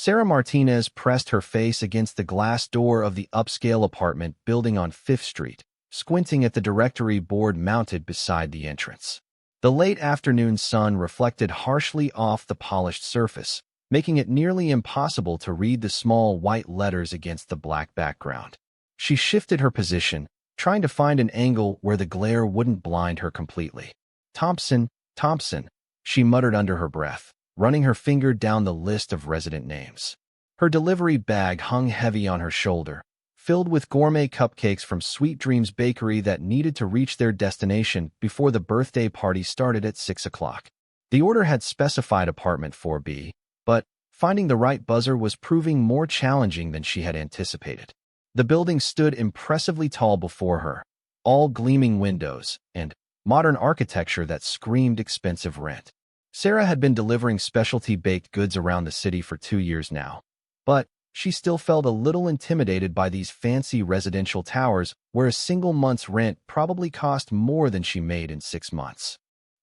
Sarah Martinez pressed her face against the glass door of the upscale apartment building on 5th Street, squinting at the directory board mounted beside the entrance. The late afternoon sun reflected harshly off the polished surface, making it nearly impossible to read the small white letters against the black background. She shifted her position, trying to find an angle where the glare wouldn't blind her completely. Thompson, Thompson, she muttered under her breath, running her finger down the list of resident names. Her delivery bag hung heavy on her shoulder, filled with gourmet cupcakes from Sweet Dreams Bakery that needed to reach their destination before the birthday party started at 6 o'clock. The order had specified apartment 4B, but finding the right buzzer was proving more challenging than she had anticipated. The building stood impressively tall before her, all gleaming windows and modern architecture that screamed expensive rent. Sarah had been delivering specialty baked goods around the city for 2 years now, but she still felt a little intimidated by these fancy residential towers where a single month's rent probably cost more than she made in 6 months.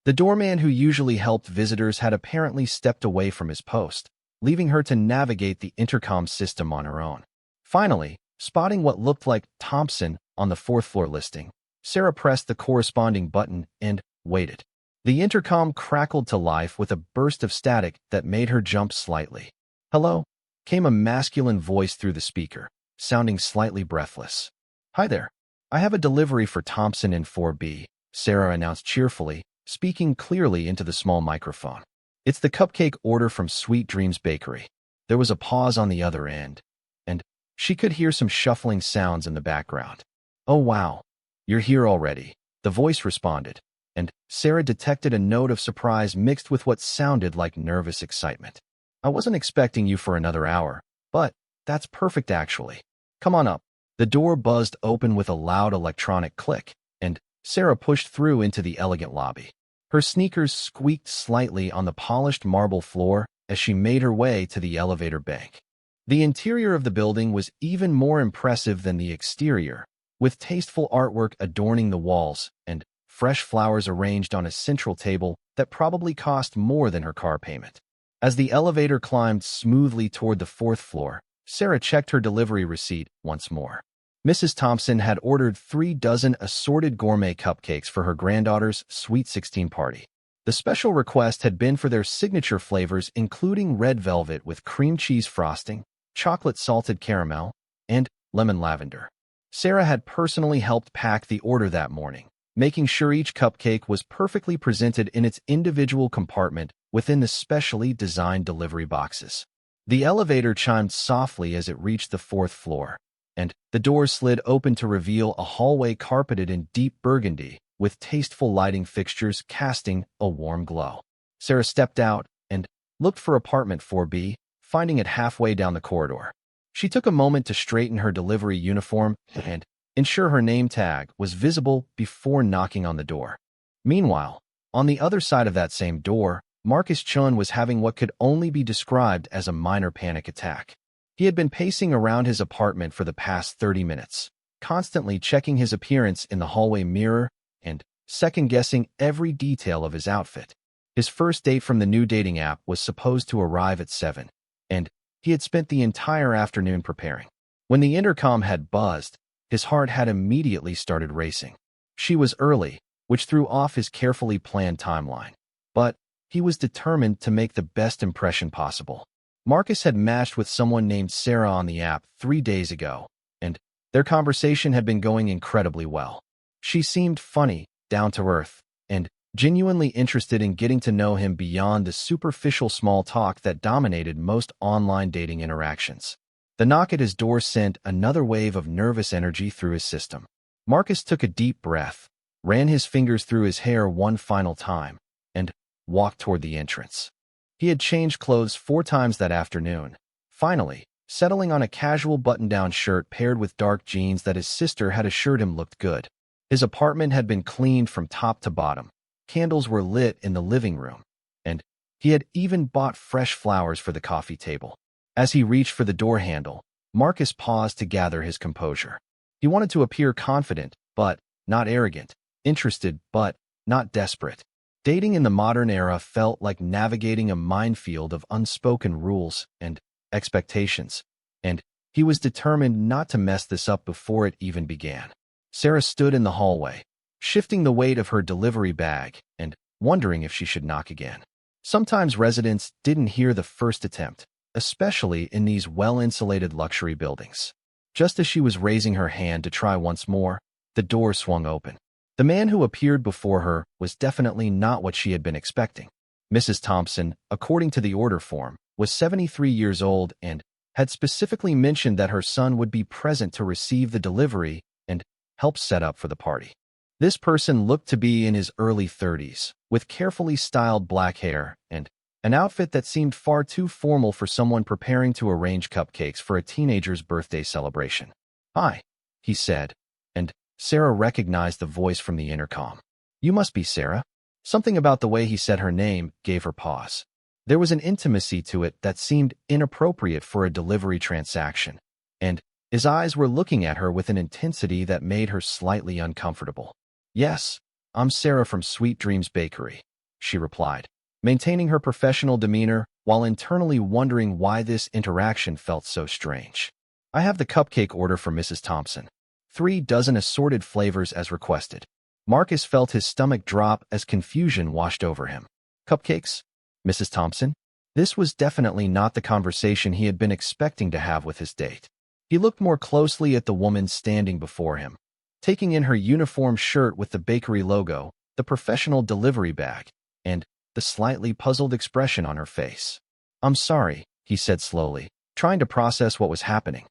The doorman who usually helped visitors had apparently stepped away from his post, leaving her to navigate the intercom system on her own. Finally, spotting what looked like Thompson on the 4th floor listing, Sarah pressed the corresponding button and waited. The intercom crackled to life with a burst of static that made her jump slightly. "Hello?" came a masculine voice through the speaker, sounding slightly breathless. "Hi there. I have a delivery for Thompson in 4B, Sarah announced cheerfully, speaking clearly into the small microphone. "It's the cupcake order from Sweet Dreams Bakery." There was a pause on the other end, and she could hear some shuffling sounds in the background. "Oh wow, you're here already," the voice responded, and Sarah detected a note of surprise mixed with what sounded like nervous excitement. "I wasn't expecting you for another hour, but that's perfect actually. Come on up." The door buzzed open with a loud electronic click, and Sarah pushed through into the elegant lobby. Her sneakers squeaked slightly on the polished marble floor as she made her way to the elevator bank. The interior of the building was even more impressive than the exterior, with tasteful artwork adorning the walls and fresh flowers arranged on a central table that probably cost more than her car payment. As the elevator climbed smoothly toward the 4th floor, Sarah checked her delivery receipt once more. Mrs. Thompson had ordered 3 dozen assorted gourmet cupcakes for her granddaughter's Sweet 16 party. The special request had been for their signature flavors including red velvet with cream cheese frosting, chocolate salted caramel, and lemon lavender. Sarah had personally helped pack the order that morning, making sure each cupcake was perfectly presented in its individual compartment within the specially designed delivery boxes. The elevator chimed softly as it reached the 4th floor, and the doors slid open to reveal a hallway carpeted in deep burgundy, with tasteful lighting fixtures casting a warm glow. Sarah stepped out and looked for apartment 4B, finding it halfway down the corridor. She took a moment to straighten her delivery uniform and ensure her name tag was visible before knocking on the door. Meanwhile, on the other side of that same door, Marcus Chun was having what could only be described as a minor panic attack. He had been pacing around his apartment for the past 30 minutes, constantly checking his appearance in the hallway mirror and second-guessing every detail of his outfit. His first date from the new dating app was supposed to arrive at 7, and he had spent the entire afternoon preparing. When the intercom had buzzed, his heart had immediately started racing. She was early, which threw off his carefully planned timeline. But he was determined to make the best impression possible. Marcus had matched with someone named Sarah on the app 3 days ago, and their conversation had been going incredibly well. She seemed funny, down-to-earth, and genuinely interested in getting to know him beyond the superficial small talk that dominated most online dating interactions. The knock at his door sent another wave of nervous energy through his system. Marcus took a deep breath, ran his fingers through his hair one final time, and walked toward the entrance. He had changed clothes 4 times that afternoon, finally settling on a casual button-down shirt paired with dark jeans that his sister had assured him looked good. His apartment had been cleaned from top to bottom. Candles were lit in the living room, and he had even bought fresh flowers for the coffee table. As he reached for the door handle, Marcus paused to gather his composure. He wanted to appear confident, but not arrogant, interested, but not desperate. Dating in the modern era felt like navigating a minefield of unspoken rules, and expectations, and he was determined not to mess this up before it even began. Sarah stood in the hallway, shifting the weight of her delivery bag and wondering if she should knock again. Sometimes residents didn't hear the first attempt, especially in these well-insulated luxury buildings. Just as she was raising her hand to try once more, the door swung open. The man who appeared before her was definitely not what she had been expecting. Mrs. Thompson, according to the order form, was 73 years old and had specifically mentioned that her son would be present to receive the delivery and help set up for the party. This person looked to be in his early 30s, with carefully styled black hair and an outfit that seemed far too formal for someone preparing to arrange cupcakes for a teenager's birthday celebration. "Hi," he said, and Sarah recognized the voice from the intercom. "You must be Sarah." Something about the way he said her name gave her pause. There was an intimacy to it that seemed inappropriate for a delivery transaction, and his eyes were looking at her with an intensity that made her slightly uncomfortable. "Yes, I'm Sarah from Sweet Dreams Bakery," she replied, maintaining her professional demeanor while internally wondering why this interaction felt so strange. "I have the cupcake order for Mrs. Thompson. 3 dozen assorted flavors as requested." Marcus felt his stomach drop as confusion washed over him. "Cupcakes? Mrs. Thompson?" This was definitely not the conversation he had been expecting to have with his date. He looked more closely at the woman standing before him, taking in her uniform shirt with the bakery logo, the professional delivery bag, and the slightly puzzled expression on her face. "I'm sorry," he said slowly, trying to process what was happening.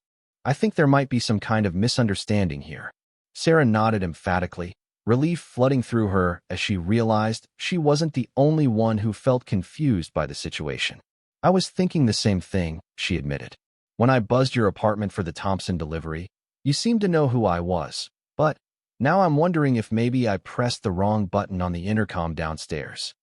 "I think there might be some kind of misunderstanding here." Sarah nodded emphatically, relief flooding through her as she realized she wasn't the only one who felt confused by the situation. "I was thinking the same thing," she admitted. "When I buzzed your apartment for the Thompson delivery, you seemed to know who I was, but now I'm wondering if maybe I pressed the wrong button on the intercom downstairs."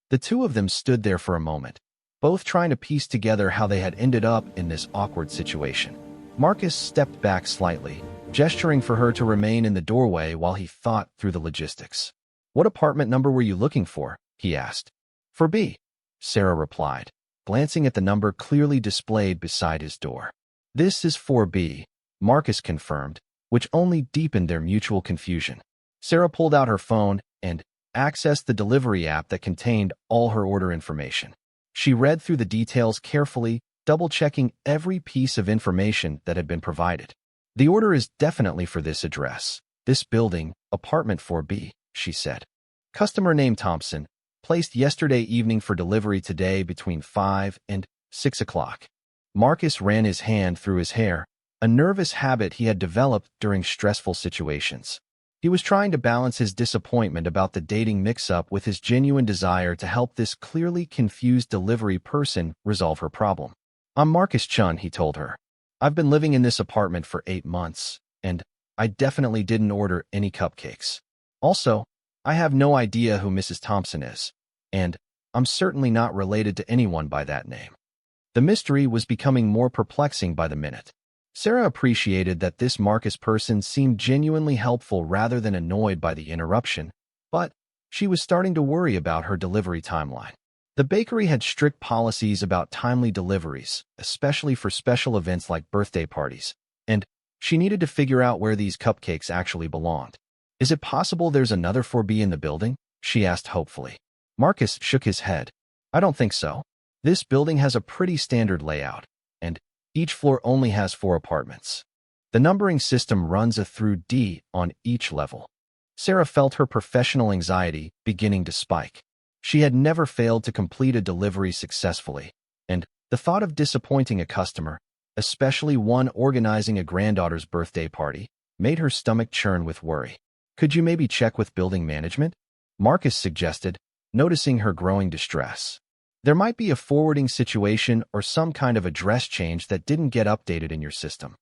The two of them stood there for a moment, both trying to piece together how they had ended up in this awkward situation. Marcus stepped back slightly, gesturing for her to remain in the doorway while he thought through the logistics. "What apartment number were you looking for?" he asked. "For B," Sarah replied, glancing at the number clearly displayed beside his door. "This is 4B, Marcus confirmed, which only deepened their mutual confusion. Sarah pulled out her phone and accessed the delivery app that contained all her order information. She read through the details carefully, double-checking every piece of information that had been provided. "The order is definitely for this address, this building, apartment 4B, she said. "Customer name Thompson, placed yesterday evening for delivery today between 5 and 6 o'clock. Marcus ran his hand through his hair, a nervous habit he had developed during stressful situations. He was trying to balance his disappointment about the dating mix-up with his genuine desire to help this clearly confused delivery person resolve her problem. "I'm Marcus Chun," he told her. "I've been living in this apartment for 8 months, and I definitely didn't order any cupcakes. Also, I have no idea who Mrs. Thompson is, and I'm certainly not related to anyone by that name." The mystery was becoming more perplexing by the minute. Sarah appreciated that this Marcus person seemed genuinely helpful rather than annoyed by the interruption, but she was starting to worry about her delivery timeline. The bakery had strict policies about timely deliveries, especially for special events like birthday parties, and she needed to figure out where these cupcakes actually belonged. "Is it possible there's another 4B in the building?" she asked hopefully. Marcus shook his head. "I don't think so. This building has a pretty standard layout, and each floor only has 4 apartments. The numbering system runs a through D on each level." Sarah felt her professional anxiety beginning to spike. She had never failed to complete a delivery successfully, and the thought of disappointing a customer, especially one organizing a granddaughter's birthday party, made her stomach churn with worry. "Could you maybe check with building management?" Marcus suggested, noticing her growing distress. "There might be a forwarding situation or some kind of address change that didn't get updated in your system."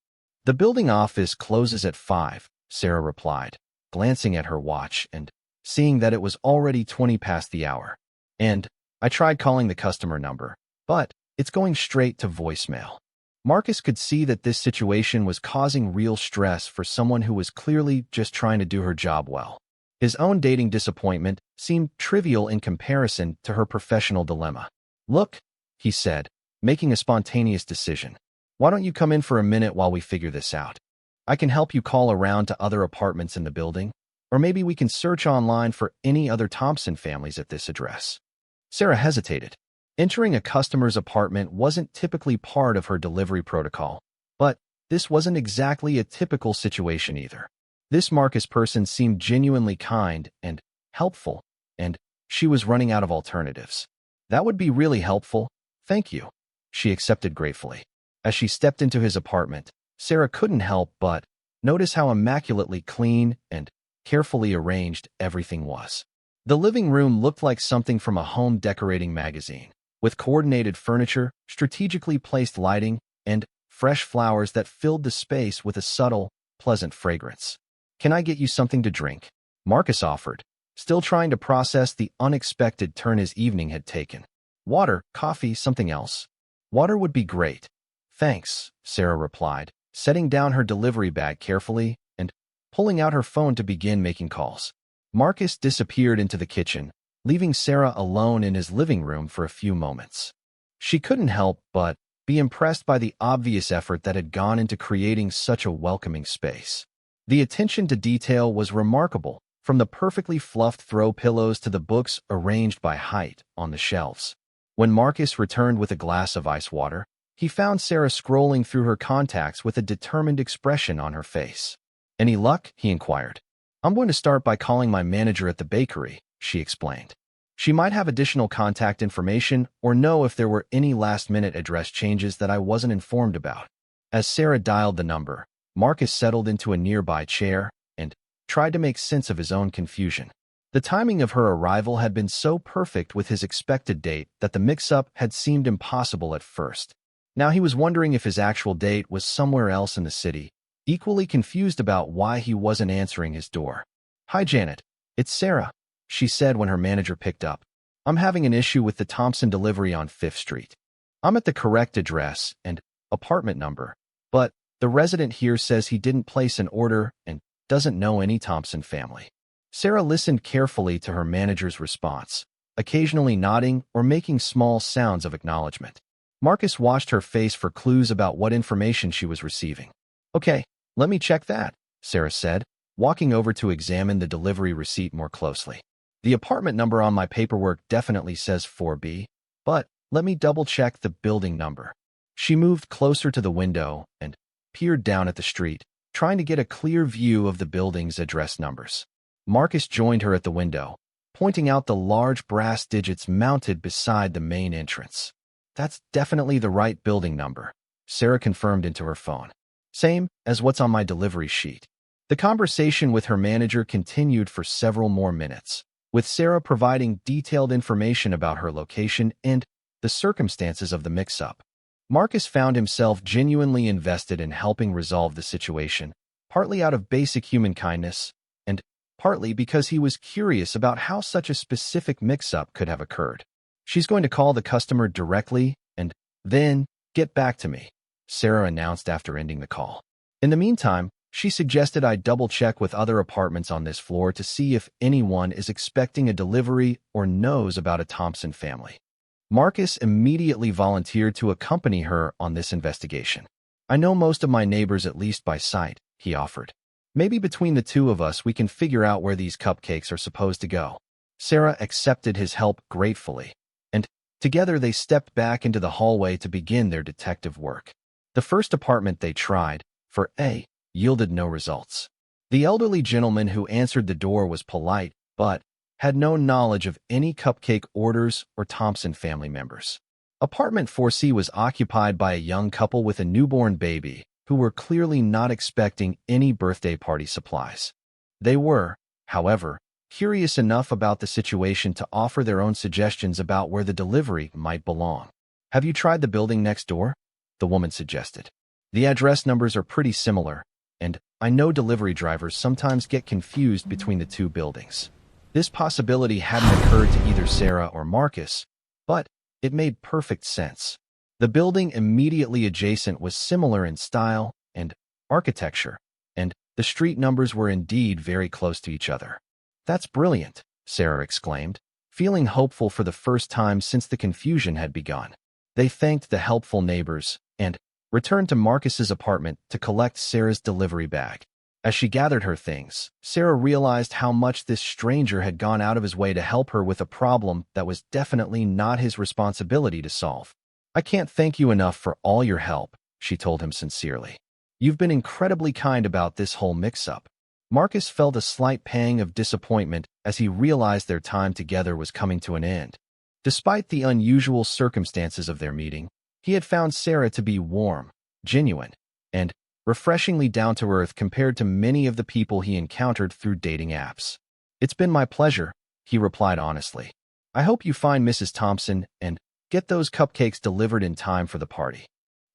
"The building office closes at 5, Sarah replied, glancing at her watch and seeing that it was already 20 past the hour. "And I tried calling the customer number, but it's going straight to voicemail." Marcus could see that this situation was causing real stress for someone who was clearly just trying to do her job well. His own dating disappointment seemed trivial in comparison to her professional dilemma. "Look," he said, making a spontaneous decision. Why don't you come in for a minute while we figure this out? I can help you call around to other apartments in the building, or maybe we can search online for any other Thompson families at this address. Sarah hesitated. Entering a customer's apartment wasn't typically part of her delivery protocol, but this wasn't exactly a typical situation either. This Marcus person seemed genuinely kind and helpful, and she was running out of alternatives. That would be really helpful, thank you, she accepted gratefully. As she stepped into his apartment, Sarah couldn't help but notice how immaculately clean and carefully arranged everything was. The living room looked like something from a home decorating magazine, with coordinated furniture, strategically placed lighting, and fresh flowers that filled the space with a subtle, pleasant fragrance. Can I get you something to drink? Marcus offered, still trying to process the unexpected turn his evening had taken. Water, coffee, something else. Water would be great. Thanks, Sarah replied, setting down her delivery bag carefully and pulling out her phone to begin making calls. Marcus disappeared into the kitchen, leaving Sarah alone in his living room for a few moments. She couldn't help but be impressed by the obvious effort that had gone into creating such a welcoming space. The attention to detail was remarkable, from the perfectly fluffed throw pillows to the books arranged by height on the shelves. When Marcus returned with a glass of ice water, he found Sarah scrolling through her contacts with a determined expression on her face. Any luck? He inquired. I'm going to start by calling my manager at the bakery, she explained. She might have additional contact information or know if there were any last-minute address changes that I wasn't informed about. As Sarah dialed the number, Marcus settled into a nearby chair and tried to make sense of his own confusion. The timing of her arrival had been so perfect with his expected date that the mix-up had seemed impossible at first. Now he was wondering if his actual date was somewhere else in the city, equally confused about why he wasn't answering his door. Hi, Janet. It's Sarah, she said when her manager picked up. I'm having an issue with the Thompson delivery on 5th Street. I'm at the correct address and apartment number, but the resident here says he didn't place an order and doesn't know any Thompson family. Sarah listened carefully to her manager's response, occasionally nodding or making small sounds of acknowledgement. Marcus watched her face for clues about what information she was receiving. Okay, let me check that, Sarah said, walking over to examine the delivery receipt more closely. The apartment number on my paperwork definitely says 4B, but let me double-check the building number. She moved closer to the window and peered down at the street, trying to get a clear view of the building's address numbers. Marcus joined her at the window, pointing out the large brass digits mounted beside the main entrance. That's definitely the right building number, Sarah confirmed into her phone. Same as what's on my delivery sheet. The conversation with her manager continued for several more minutes, with Sarah providing detailed information about her location and the circumstances of the mix-up. Marcus found himself genuinely invested in helping resolve the situation, partly out of basic human kindness, and partly because he was curious about how such a specific mix-up could have occurred. She's going to call the customer directly and then get back to me, Sarah announced after ending the call. In the meantime, she suggested I double-check with other apartments on this floor to see if anyone is expecting a delivery or knows about a Thompson family. Marcus immediately volunteered to accompany her on this investigation. I know most of my neighbors at least by sight, he offered. Maybe between the two of us we can figure out where these cupcakes are supposed to go. Sarah accepted his help gratefully, and together they stepped back into the hallway to begin their detective work. The first apartment they tried, for A, yielded no results. The elderly gentleman who answered the door was polite, but had no knowledge of any cupcake orders or Thompson family members. Apartment 4C was occupied by a young couple with a newborn baby who were clearly not expecting any birthday party supplies. They were, however, curious enough about the situation to offer their own suggestions about where the delivery might belong. Have you tried the building next door? The woman suggested. The address numbers are pretty similar, and I know delivery drivers sometimes get confused between the two buildings. This possibility hadn't occurred to either Sarah or Marcus, but it made perfect sense. The building immediately adjacent was similar in style and architecture, and the street numbers were indeed very close to each other. That's brilliant, Sarah exclaimed, feeling hopeful for the first time since the confusion had begun. They thanked the helpful neighbors and returned to Marcus's apartment to collect Sarah's delivery bag. As she gathered her things, Sarah realized how much this stranger had gone out of his way to help her with a problem that was definitely not his responsibility to solve. "I can't thank you enough for all your help," she told him sincerely. "You've been incredibly kind about this whole mix-up." Marcus felt a slight pang of disappointment as he realized their time together was coming to an end. Despite the unusual circumstances of their meeting, he had found Sarah to be warm, genuine, and refreshingly down-to-earth compared to many of the people he encountered through dating apps. "It's been my pleasure," he replied honestly. "I hope you find Mrs. Thompson and get those cupcakes delivered in time for the party."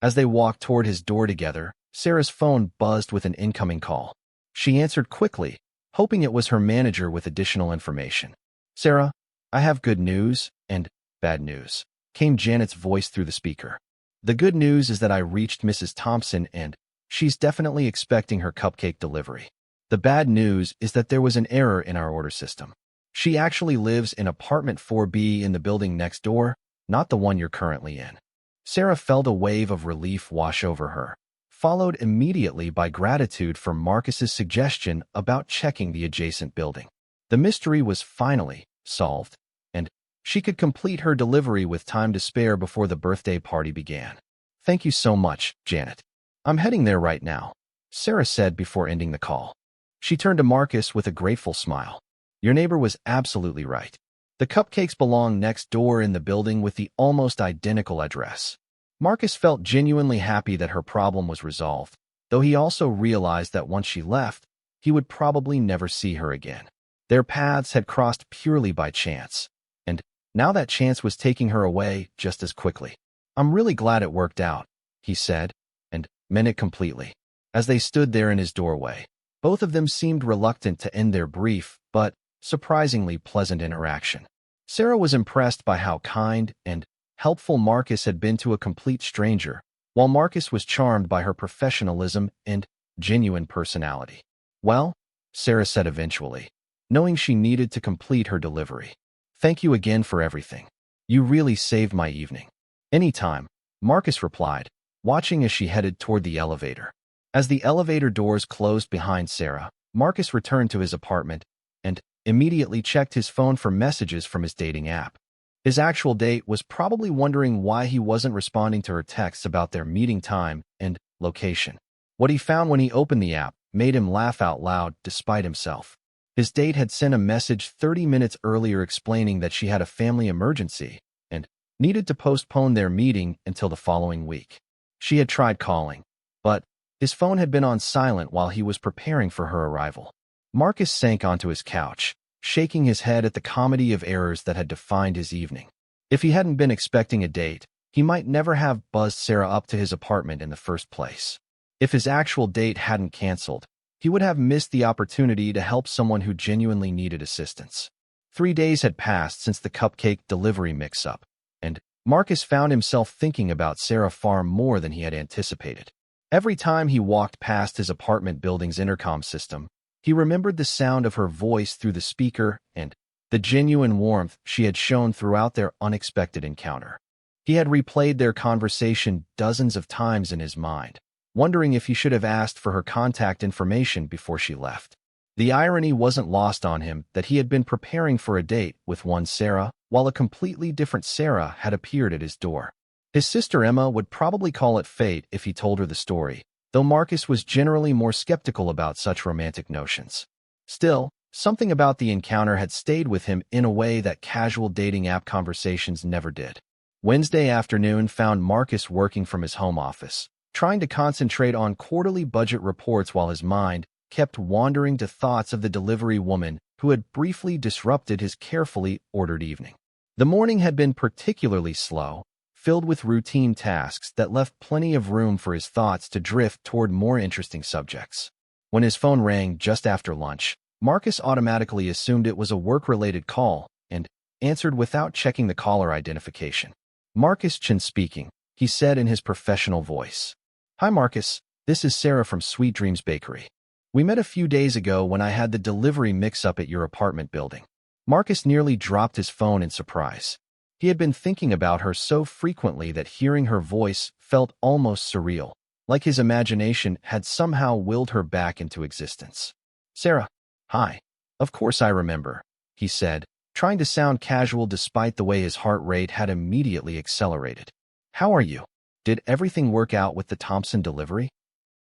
As they walked toward his door together, Sarah's phone buzzed with an incoming call. She answered quickly, hoping it was her manager with additional information. "Sarah, I have good news and bad news," came Janet's voice through the speaker. "The good news is that I reached Mrs. Thompson and she's definitely expecting her cupcake delivery. The bad news is that there was an error in our order system. She actually lives in apartment 4B in the building next door, not the one you're currently in." Sarah felt a wave of relief wash over her, followed immediately by gratitude for Marcus's suggestion about checking the adjacent building. The mystery was finally solved, and she could complete her delivery with time to spare before the birthday party began. "Thank you so much, Janet. I'm heading there right now," Sarah said before ending the call. She turned to Marcus with a grateful smile. "Your neighbor was absolutely right. The cupcakes belong next door in the building with the almost identical address." Marcus felt genuinely happy that her problem was resolved, though he also realized that once she left, he would probably never see her again. Their paths had crossed purely by chance, and now that chance was taking her away just as quickly. "I'm really glad it worked out," he said, and meant it completely. As they stood there in his doorway, both of them seemed reluctant to end their brief but surprisingly pleasant interaction. Sarah was impressed by how kind and helpful Marcus had been to a complete stranger, while Marcus was charmed by her professionalism and genuine personality. "Well," Sarah said eventually, knowing she needed to complete her delivery, "thank you again for everything. You really saved my evening." "Anytime," Marcus replied, watching as she headed toward the elevator. As the elevator doors closed behind Sarah, Marcus returned to his apartment and immediately checked his phone for messages from his dating app. His actual date was probably wondering why he wasn't responding to her texts about their meeting time and location. What he found when he opened the app made him laugh out loud despite himself. His date had sent a message 30 minutes earlier explaining that she had a family emergency and needed to postpone their meeting until the following week. She had tried calling, but his phone had been on silent while he was preparing for her arrival. Marcus sank onto his couch, shaking his head at the comedy of errors that had defined his evening. If he hadn't been expecting a date, he might never have buzzed Sarah up to his apartment in the first place. If his actual date hadn't canceled, he would have missed the opportunity to help someone who genuinely needed assistance. 3 days had passed since the cupcake delivery mix-up, and Marcus found himself thinking about Sarah far more than he had anticipated. Every time he walked past his apartment building's intercom system, he remembered the sound of her voice through the speaker and the genuine warmth she had shown throughout their unexpected encounter. He had replayed their conversation dozens of times in his mind, wondering if he should have asked for her contact information before she left. The irony wasn't lost on him that he had been preparing for a date with one Sarah, while a completely different Sarah had appeared at his door. His sister Emma would probably call it fate if he told her the story, though Marcus was generally more skeptical about such romantic notions. Still, something about the encounter had stayed with him in a way that casual dating app conversations never did. Wednesday afternoon found Marcus working from his home office, trying to concentrate on quarterly budget reports while his mind kept wandering to thoughts of the delivery woman who had briefly disrupted his carefully ordered evening. The morning had been particularly slow, filled with routine tasks that left plenty of room for his thoughts to drift toward more interesting subjects. When his phone rang just after lunch, Marcus automatically assumed it was a work-related call and answered without checking the caller identification. "Marcus Chen speaking," he said in his professional voice. "Hi Marcus, this is Sarah from Sweet Dreams Bakery. We met a few days ago when I had the delivery mix-up at your apartment building." Marcus nearly dropped his phone in surprise. He had been thinking about her so frequently that hearing her voice felt almost surreal, like his imagination had somehow willed her back into existence. "Sarah, hi. Of course I remember," he said, trying to sound casual despite the way his heart rate had immediately accelerated. "How are you? Did everything work out with the Thompson delivery?"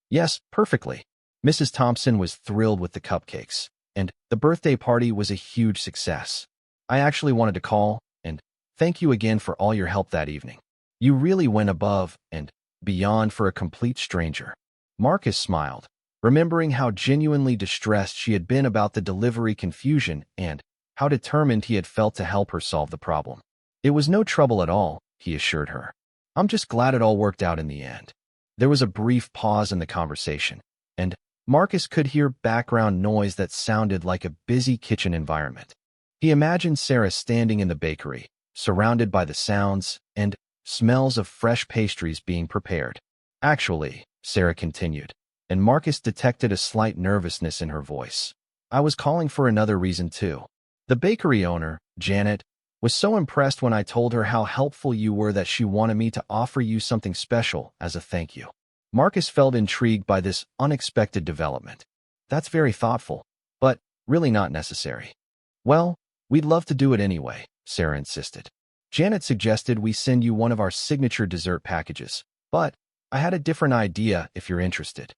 "Yes, perfectly." Mrs. Thompson was thrilled with the cupcakes, and the birthday party was a huge success. "I actually wanted to call and thank you again for all your help that evening. You really went above and beyond for a complete stranger." Marcus smiled, remembering how genuinely distressed she had been about the delivery confusion and how determined he had felt to help her solve the problem. "It was no trouble at all," he assured her. "I'm just glad it all worked out in the end." There was a brief pause in the conversation, and Marcus could hear background noise that sounded like a busy kitchen environment. He imagined Sarah standing in the bakery, surrounded by the sounds and smells of fresh pastries being prepared. "Actually," Sarah continued, and Marcus detected a slight nervousness in her voice, "I was calling for another reason too. The bakery owner, Janet, was so impressed when I told her how helpful you were that she wanted me to offer you something special as a thank you." Marcus felt intrigued by this unexpected development. "That's very thoughtful, but really not necessary." "Well, we'd love to do it anyway," Sarah insisted. "Janet suggested we send you one of our signature dessert packages, but I had a different idea if you're interested."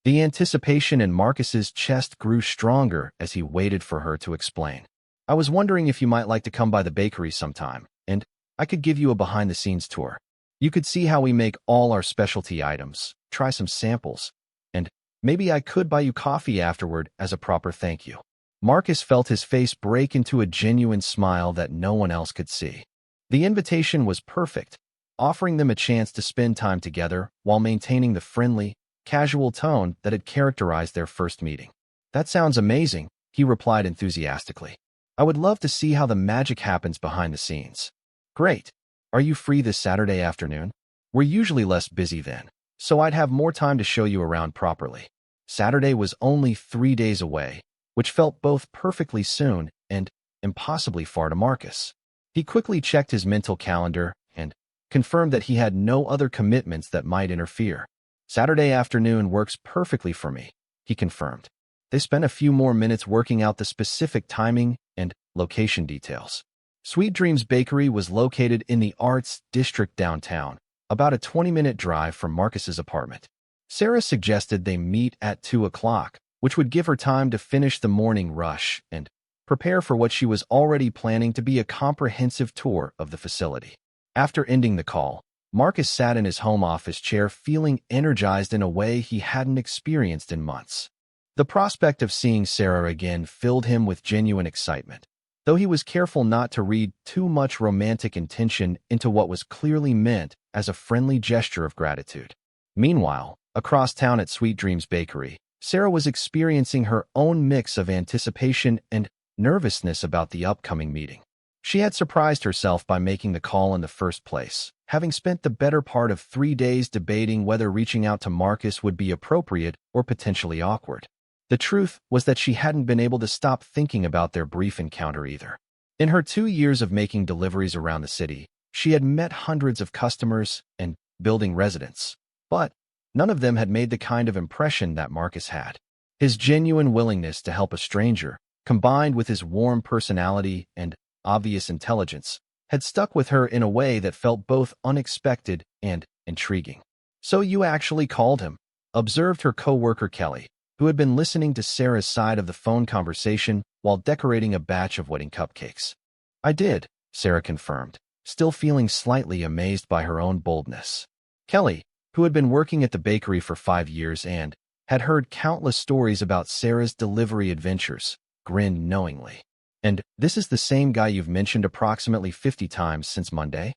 The anticipation in Marcus's chest grew stronger as he waited for her to explain. "I was wondering if you might like to come by the bakery sometime, and I could give you a behind-the-scenes tour. You could see how we make all our specialty items, try some samples, and maybe I could buy you coffee afterward as a proper thank you." Marcus felt his face break into a genuine smile that no one else could see. The invitation was perfect, offering them a chance to spend time together while maintaining the friendly, casual tone that had characterized their first meeting. "That sounds amazing," he replied enthusiastically. "I would love to see how the magic happens behind the scenes." "Great. Are you free this Saturday afternoon? We're usually less busy then, so I'd have more time to show you around properly." Saturday was only 3 days away, which felt both perfectly soon and impossibly far to Marcus. He quickly checked his mental calendar and confirmed that he had no other commitments that might interfere. "Saturday afternoon works perfectly for me," he confirmed. They spent a few more minutes working out the specific timing and location details. Sweet Dreams Bakery was located in the Arts District downtown, about a 20-minute drive from Marcus's apartment. Sarah suggested they meet at 2 o'clock, which would give her time to finish the morning rush and prepare for what she was already planning to be a comprehensive tour of the facility. After ending the call, Marcus sat in his home office chair feeling energized in a way he hadn't experienced in months. The prospect of seeing Sarah again filled him with genuine excitement, though he was careful not to read too much romantic intention into what was clearly meant as a friendly gesture of gratitude. Meanwhile, across town at Sweet Dreams Bakery, Sarah was experiencing her own mix of anticipation and nervousness about the upcoming meeting. She had surprised herself by making the call in the first place, having spent the better part of 3 days debating whether reaching out to Marcus would be appropriate or potentially awkward. The truth was that she hadn't been able to stop thinking about their brief encounter either. In her 2 years of making deliveries around the city, she had met hundreds of customers and building residents, but none of them had made the kind of impression that Marcus had. His genuine willingness to help a stranger, combined with his warm personality and obvious intelligence, had stuck with her in a way that felt both unexpected and intriguing. "So you actually called him," observed her co-worker Kelly, who had been listening to Sarah's side of the phone conversation while decorating a batch of wedding cupcakes. "I did," Sarah confirmed, still feeling slightly amazed by her own boldness. Kelly, who had been working at the bakery for 5 years and had heard countless stories about Sarah's delivery adventures, grinned knowingly. "And this is the same guy you've mentioned approximately 50 times since Monday?"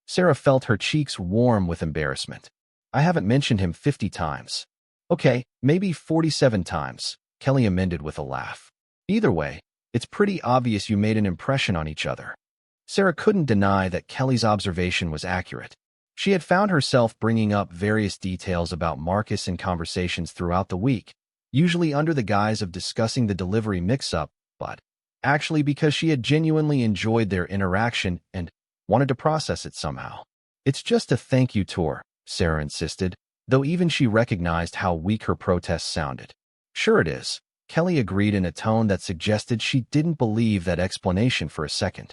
Sarah felt her cheeks warm with embarrassment. "I haven't mentioned him 50 times. Okay, maybe 47 times, Kelly amended with a laugh. "Either way, it's pretty obvious you made an impression on each other." Sarah couldn't deny that Kelly's observation was accurate. She had found herself bringing up various details about Marcus in conversations throughout the week, usually under the guise of discussing the delivery mix-up, but actually because she had genuinely enjoyed their interaction and wanted to process it somehow. It's just a thank you tour, Sarah insisted, though even she recognized how weak her protest sounded. Sure it is, Kelly agreed in a tone that suggested she didn't believe that explanation for a second.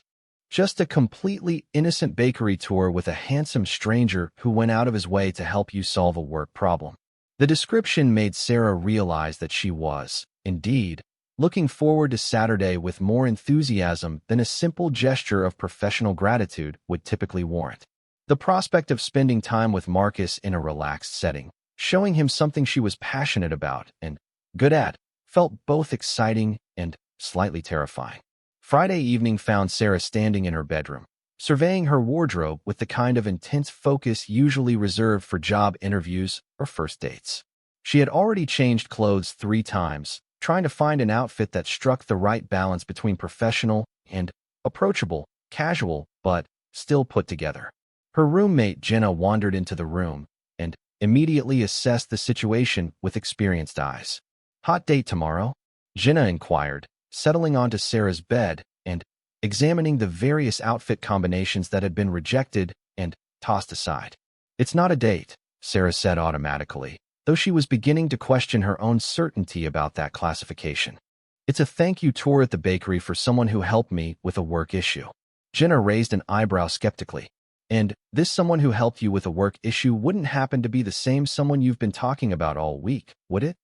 Just a completely innocent bakery tour with a handsome stranger who went out of his way to help you solve a work problem. The description made Sarah realize that she was, indeed, looking forward to Saturday with more enthusiasm than a simple gesture of professional gratitude would typically warrant. The prospect of spending time with Marcus in a relaxed setting, showing him something she was passionate about and good at, felt both exciting and slightly terrifying. Friday evening found Sarah standing in her bedroom, surveying her wardrobe with the kind of intense focus usually reserved for job interviews or first dates. She had already changed clothes 3 times, trying to find an outfit that struck the right balance between professional and approachable, casual, but still put together. Her roommate Jenna wandered into the room and immediately assessed the situation with experienced eyes. "Hot date tomorrow?" Jenna inquired, settling onto Sarah's bed and examining the various outfit combinations that had been rejected and tossed aside. "It's not a date," Sarah said automatically, though she was beginning to question her own certainty about that classification. "It's a thank you tour at the bakery for someone who helped me with a work issue." Jenna raised an eyebrow skeptically. "And this someone who helped you with a work issue wouldn't happen to be the same someone you've been talking about all week, would it?"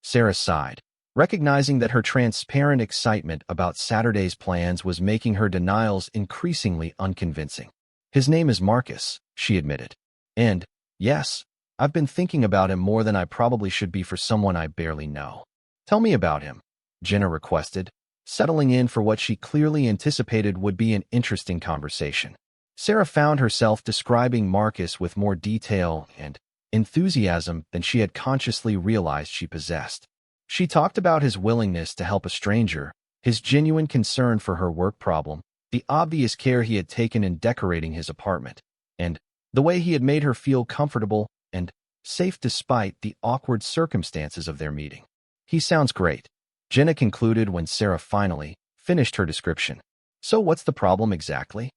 Sarah sighed, recognizing that her transparent excitement about Saturday's plans was making her denials increasingly unconvincing. "His name is Marcus," she admitted. "And, yes, I've been thinking about him more than I probably should be for someone I barely know." "Tell me about him," Jenna requested, settling in for what she clearly anticipated would be an interesting conversation. Sarah found herself describing Marcus with more detail and enthusiasm than she had consciously realized she possessed. She talked about his willingness to help a stranger, his genuine concern for her work problem, the obvious care he had taken in decorating his apartment, and the way he had made her feel comfortable and safe despite the awkward circumstances of their meeting. "He sounds great," Jenna concluded when Sarah finally finished her description. "So what's the problem exactly?"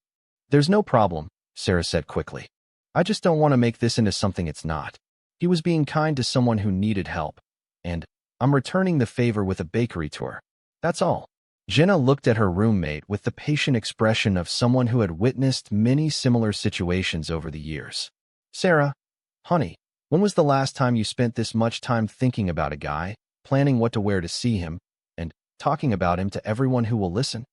"There's no problem," Sarah said quickly. "I just don't want to make this into something it's not. He was being kind to someone who needed help, and I'm returning the favor with a bakery tour. That's all." Jenna looked at her roommate with the patient expression of someone who had witnessed many similar situations over the years. "Sarah, honey, when was the last time you spent this much time thinking about a guy, planning what to wear to see him, and talking about him to everyone who will listen?"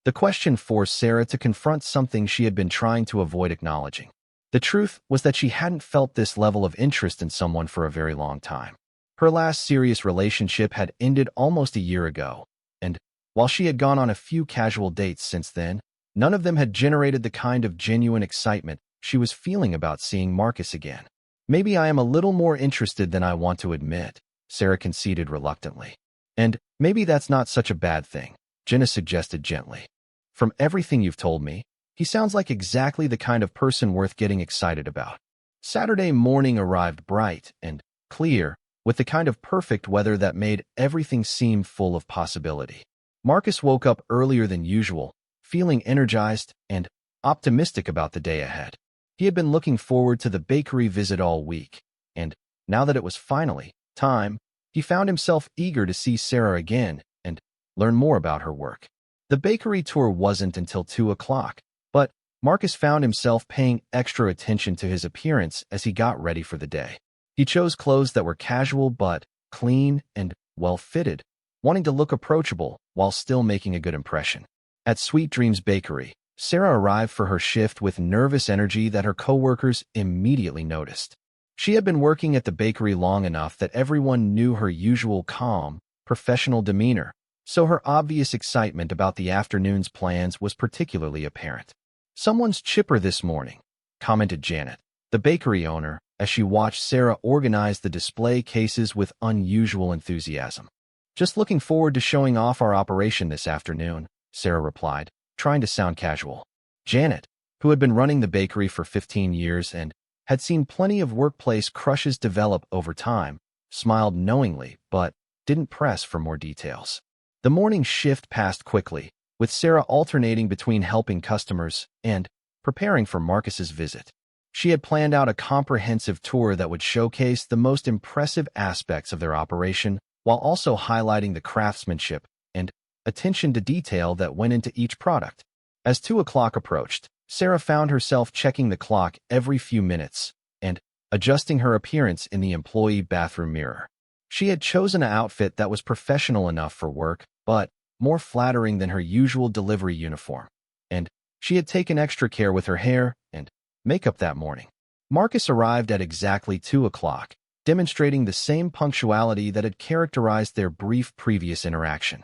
The question forced Sarah to confront something she had been trying to avoid acknowledging. The truth was that she hadn't felt this level of interest in someone for a very long time. Her last serious relationship had ended almost a year ago, and while she had gone on a few casual dates since then, none of them had generated the kind of genuine excitement she was feeling about seeing Marcus again. "Maybe I am a little more interested than I want to admit," Sarah conceded reluctantly. "And maybe that's not such a bad thing," Jenna suggested gently. "From everything you've told me, he sounds like exactly the kind of person worth getting excited about." Saturday morning arrived bright and clear, with the kind of perfect weather that made everything seem full of possibility. Marcus woke up earlier than usual, feeling energized and optimistic about the day ahead. He had been looking forward to the bakery visit all week, and now that it was finally time, he found himself eager to see Sarah again and learn more about her work. The bakery tour wasn't until 2 o'clock, but Marcus found himself paying extra attention to his appearance as he got ready for the day. He chose clothes that were casual but clean and well-fitted, wanting to look approachable while still making a good impression. At Sweet Dreams Bakery, Sarah arrived for her shift with nervous energy that her coworkers immediately noticed. She had been working at the bakery long enough that everyone knew her usual calm, professional demeanor, so her obvious excitement about the afternoon's plans was particularly apparent. "Someone's chipper this morning," commented Janet, the bakery owner, as she watched Sarah organize the display cases with unusual enthusiasm. "Just looking forward to showing off our operation this afternoon," Sarah replied, trying to sound casual. Janet, who had been running the bakery for 15 years and had seen plenty of workplace crushes develop over time, smiled knowingly but didn't press for more details. The morning shift passed quickly, with Sarah alternating between helping customers and preparing for Marcus's visit. She had planned out a comprehensive tour that would showcase the most impressive aspects of their operation while also highlighting the craftsmanship and attention to detail that went into each product. As 2 o'clock approached, Sarah found herself checking the clock every few minutes and adjusting her appearance in the employee bathroom mirror. She had chosen an outfit that was professional enough for work, but more flattering than her usual delivery uniform, and she had taken extra care with her hair and makeup that morning. Marcus arrived at exactly 2 o'clock, demonstrating the same punctuality that had characterized their brief previous interaction.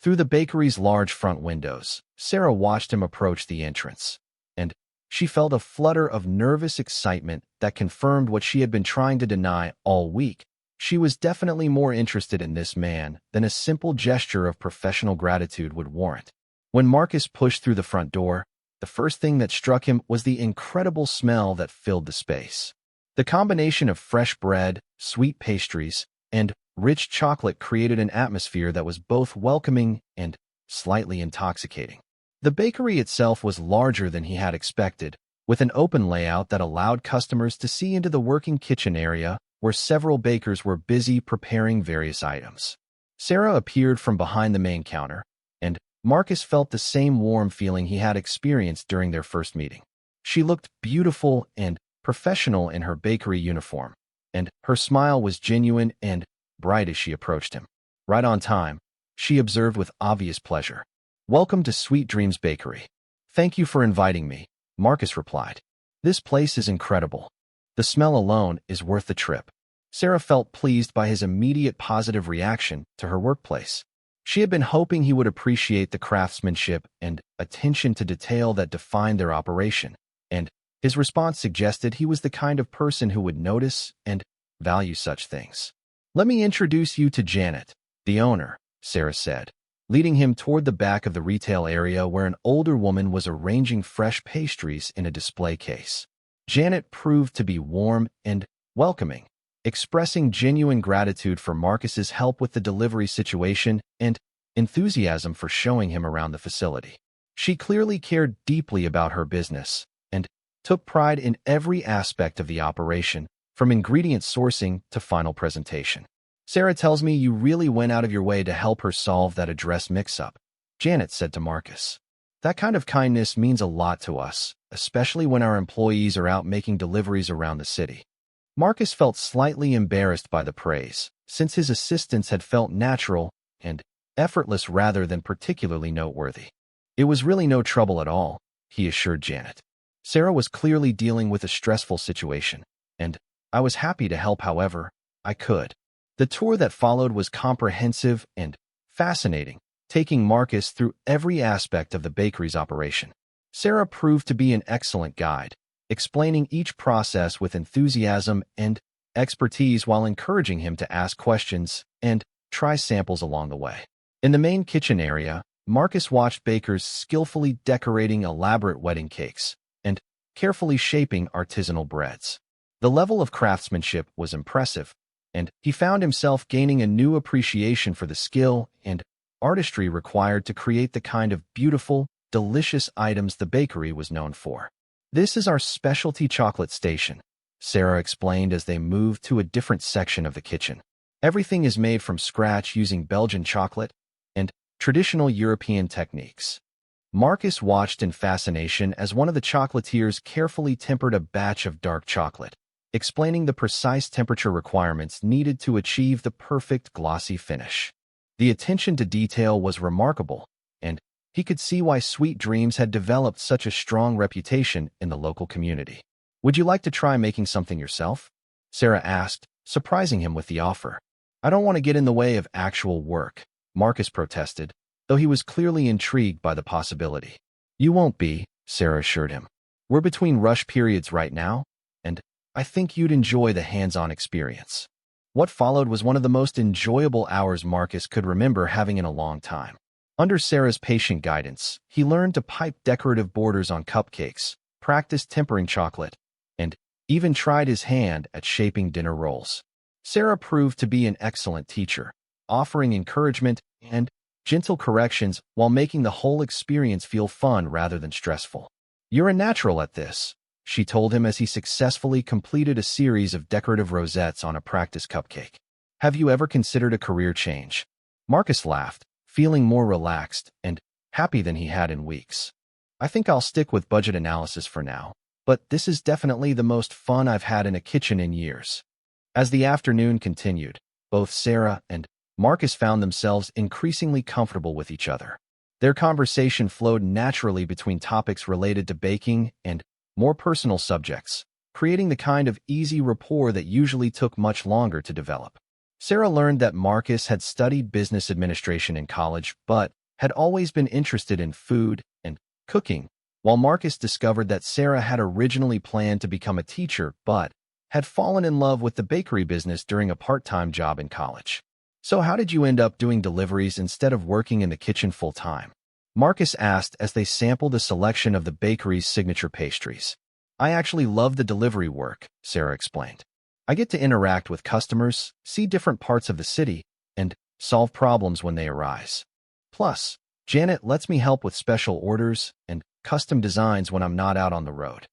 Through the bakery's large front windows, Sarah watched him approach the entrance, and she felt a flutter of nervous excitement that confirmed what she had been trying to deny all week. She was definitely more interested in this man than a simple gesture of professional gratitude would warrant. When Marcus pushed through the front door, the first thing that struck him was the incredible smell that filled the space. The combination of fresh bread, sweet pastries, and rich chocolate created an atmosphere that was both welcoming and slightly intoxicating. The bakery itself was larger than he had expected, with an open layout that allowed customers to see into the working kitchen area where several bakers were busy preparing various items. Sarah appeared from behind the main counter, and Marcus felt the same warm feeling he had experienced during their first meeting. She looked beautiful and professional in her bakery uniform, and her smile was genuine and bright as she approached him. Right on time, she observed with obvious pleasure. "Welcome to Sweet Dreams Bakery." "Thank you for inviting me," Marcus replied. "This place is incredible. The smell alone is worth the trip." Sarah felt pleased by his immediate positive reaction to her workplace. She had been hoping he would appreciate the craftsmanship and attention to detail that defined their operation, and his response suggested he was the kind of person who would notice and value such things. "Let me introduce you to Janet, the owner," Sarah said, leading him toward the back of the retail area where an older woman was arranging fresh pastries in a display case. Janet proved to be warm and welcoming, expressing genuine gratitude for Marcus's help with the delivery situation and enthusiasm for showing him around the facility. She clearly cared deeply about her business and took pride in every aspect of the operation, from ingredient sourcing to final presentation. "Sarah tells me you really went out of your way to help her solve that address mix-up," Janet said to Marcus. "That kind of kindness means a lot to us, especially when our employees are out making deliveries around the city." Marcus felt slightly embarrassed by the praise, since his assistance had felt natural and effortless rather than particularly noteworthy. "It was really no trouble at all," he assured Janet. "Sarah was clearly dealing with a stressful situation, and I was happy to help however I could." The tour that followed was comprehensive and fascinating, taking Marcus through every aspect of the bakery's operation. Sarah proved to be an excellent guide, explaining each process with enthusiasm and expertise while encouraging him to ask questions and try samples along the way. In the main kitchen area, Marcus watched bakers skillfully decorating elaborate wedding cakes and carefully shaping artisanal breads. The level of craftsmanship was impressive, and he found himself gaining a new appreciation for the skill and artistry required to create the kind of beautiful, delicious items the bakery was known for. "This is our specialty chocolate station," Sarah explained as they moved to a different section of the kitchen. "Everything is made from scratch using Belgian chocolate and traditional European techniques." Marcus watched in fascination as one of the chocolatiers carefully tempered a batch of dark chocolate, explaining the precise temperature requirements needed to achieve the perfect glossy finish. The attention to detail was remarkable, and he could see why Sweet Dreams had developed such a strong reputation in the local community. "Would you like to try making something yourself?" Sarah asked, surprising him with the offer. "I don't want to get in the way of actual work," Marcus protested, though he was clearly intrigued by the possibility. "You won't be," Sarah assured him. "We're between rush periods right now, and I think you'd enjoy the hands-on experience." What followed was one of the most enjoyable hours Marcus could remember having in a long time. Under Sarah's patient guidance, he learned to pipe decorative borders on cupcakes, practiced tempering chocolate, and even tried his hand at shaping dinner rolls. Sarah proved to be an excellent teacher, offering encouragement and gentle corrections while making the whole experience feel fun rather than stressful. "You're a natural at this," she told him as he successfully completed a series of decorative rosettes on a practice cupcake. "Have you ever considered a career change?" Marcus laughed, feeling more relaxed and happy than he had in weeks. "I think I'll stick with budget analysis for now, but this is definitely the most fun I've had in a kitchen in years." As the afternoon continued, both Sarah and Marcus found themselves increasingly comfortable with each other. Their conversation flowed naturally between topics related to baking and more personal subjects, creating the kind of easy rapport that usually took much longer to develop. Sarah learned that Marcus had studied business administration in college, but had always been interested in food and cooking, while Marcus discovered that Sarah had originally planned to become a teacher, but had fallen in love with the bakery business during a part-time job in college. "So how did you end up doing deliveries instead of working in the kitchen full-time?" Marcus asked as they sampled a selection of the bakery's signature pastries. "I actually love the delivery work," Sarah explained. "I get to interact with customers, see different parts of the city, and solve problems when they arise. Plus, Janet lets me help with special orders and custom designs when I'm not out on the road."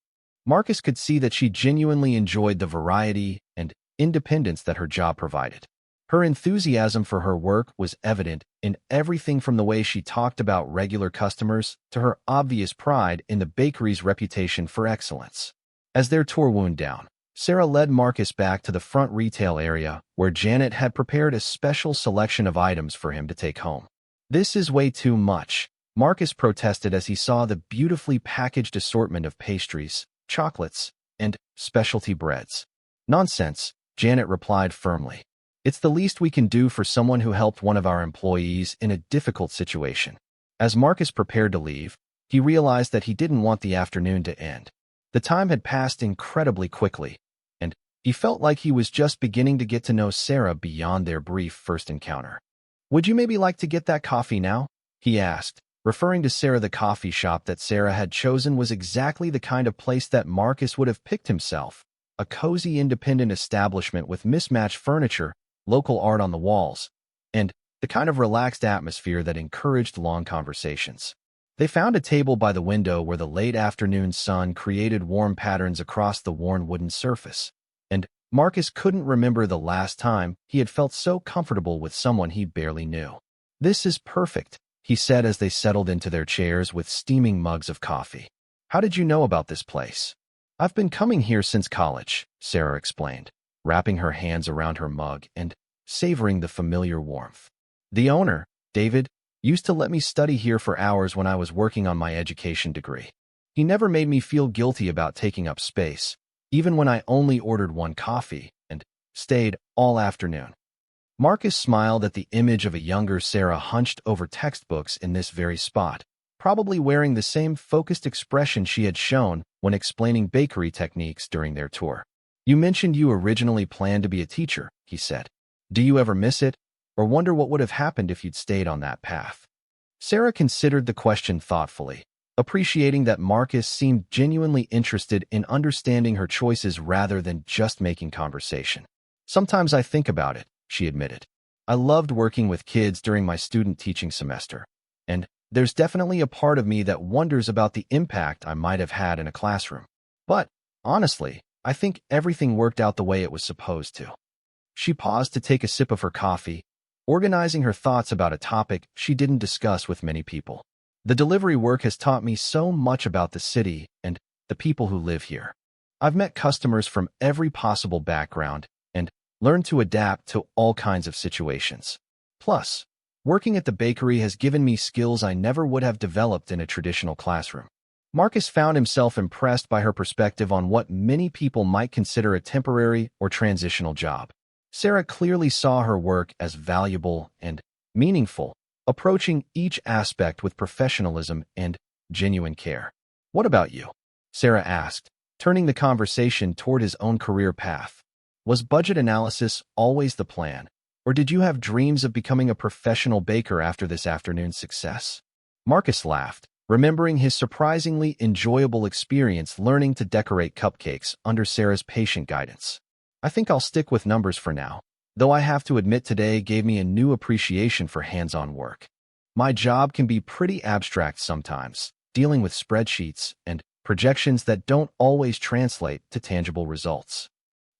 Marcus could see that she genuinely enjoyed the variety and independence that her job provided. Her enthusiasm for her work was evident in everything from the way she talked about regular customers to her obvious pride in the bakery's reputation for excellence. As their tour wound down, Sarah led Marcus back to the front retail area where Janet had prepared a special selection of items for him to take home. "This is way too much," Marcus protested as he saw the beautifully packaged assortment of pastries, chocolates, and specialty breads. "Nonsense," Janet replied firmly. "It's the least we can do for someone who helped one of our employees in a difficult situation." As Marcus prepared to leave, he realized that he didn't want the afternoon to end. The time had passed incredibly quickly, and he felt like he was just beginning to get to know Sarah beyond their brief first encounter. "Would you maybe like to get that coffee now?" he asked, referring to Sarah. The coffee shop that Sarah had chosen was exactly the kind of place that Marcus would have picked himself, a cozy independent establishment with mismatched furniture, local art on the walls, and the kind of relaxed atmosphere that encouraged long conversations. They found a table by the window where the late afternoon sun created warm patterns across the worn wooden surface, and Marcus couldn't remember the last time he had felt so comfortable with someone he barely knew. "This is perfect," he said as they settled into their chairs with steaming mugs of coffee. "How did you know about this place?" "I've been coming here since college," Sarah explained, wrapping her hands around her mug and savoring the familiar warmth. "The owner, David, used to let me study here for hours when I was working on my education degree. He never made me feel guilty about taking up space, even when I only ordered one coffee, and stayed all afternoon." Marcus smiled at the image of a younger Sarah hunched over textbooks in this very spot, probably wearing the same focused expression she had shown when explaining bakery techniques during their tour. "You mentioned you originally planned to be a teacher," he said. "Do you ever miss it, or wonder what would have happened if you'd stayed on that path?" Sarah considered the question thoughtfully, appreciating that Marcus seemed genuinely interested in understanding her choices rather than just making conversation. "Sometimes I think about it," she admitted. "I loved working with kids during my student teaching semester, and there's definitely a part of me that wonders about the impact I might have had in a classroom. But, honestly, I think everything worked out the way it was supposed to." She paused to take a sip of her coffee, organizing her thoughts about a topic she didn't discuss with many people. "The delivery work has taught me so much about the city and the people who live here. I've met customers from every possible background and learned to adapt to all kinds of situations. Plus, working at the bakery has given me skills I never would have developed in a traditional classroom." Marcus found himself impressed by her perspective on what many people might consider a temporary or transitional job. Sarah clearly saw her work as valuable and meaningful, approaching each aspect with professionalism and genuine care. "What about you?" Sarah asked, turning the conversation toward his own career path. "Was budget analysis always the plan, or did you have dreams of becoming a professional baker after this afternoon's success?" Marcus laughed, remembering his surprisingly enjoyable experience learning to decorate cupcakes under Sarah's patient guidance. "I think I'll stick with numbers for now, though I have to admit today gave me a new appreciation for hands-on work. My job can be pretty abstract sometimes, dealing with spreadsheets and projections that don't always translate to tangible results.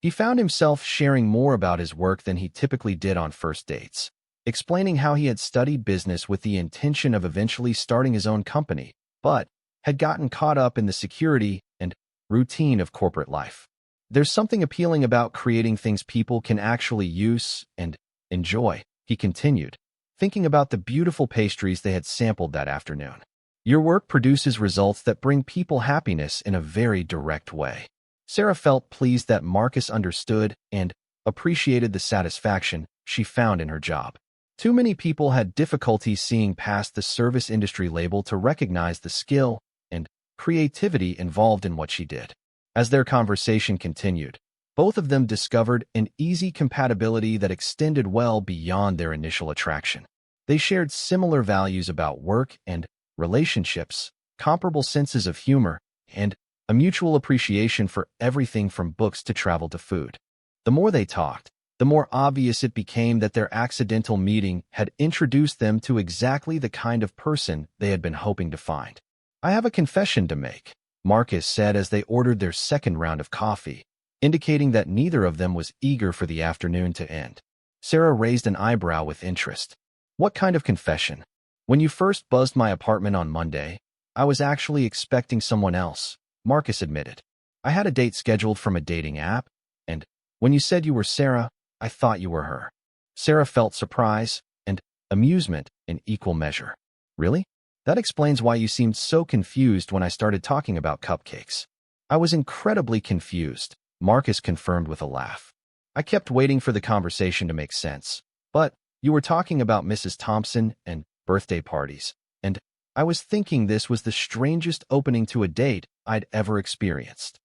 He found himself sharing more about his work than he typically did on first dates, explaining how he had studied business with the intention of eventually starting his own company, but had gotten caught up in the security and routine of corporate life. There's something appealing about creating things people can actually use and enjoy, he continued, thinking about the beautiful pastries they had sampled that afternoon. Your work produces results that bring people happiness in a very direct way. Sarah felt pleased that Marcus understood and appreciated the satisfaction she found in her job. Too many people had difficulty seeing past the service industry label to recognize the skill and creativity involved in what she did. As their conversation continued, both of them discovered an easy compatibility that extended well beyond their initial attraction. They shared similar values about work and relationships, comparable senses of humor, and a mutual appreciation for everything from books to travel to food. The more they talked, the more obvious it became that their accidental meeting had introduced them to exactly the kind of person they had been hoping to find. I have a confession to make, Marcus said as they ordered their second round of coffee, indicating that neither of them was eager for the afternoon to end. Sarah raised an eyebrow with interest. What kind of confession? When you first buzzed my apartment on Monday, I was actually expecting someone else, Marcus admitted. I had a date scheduled from a dating app, and when you said you were Sarah, I thought you were her. Sarah felt surprise and amusement in equal measure. Really? That explains why you seemed so confused when I started talking about cupcakes. I was incredibly confused, Marcus confirmed with a laugh. I kept waiting for the conversation to make sense, but you were talking about Mrs. Thompson and birthday parties, and I was thinking this was the strangest opening to a date I'd ever experienced.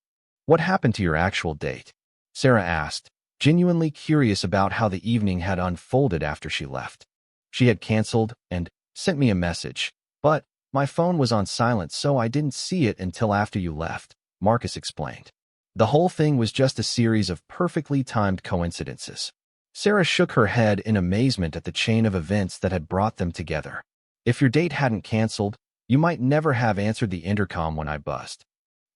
What happened to your actual date? Sarah asked, genuinely curious about how the evening had unfolded after she left. She had canceled and sent me a message, but my phone was on silent, so I didn't see it until after you left, Marcus explained. The whole thing was just a series of perfectly timed coincidences. Sarah shook her head in amazement at the chain of events that had brought them together. If your date hadn't canceled, you might never have answered the intercom when I buzzed.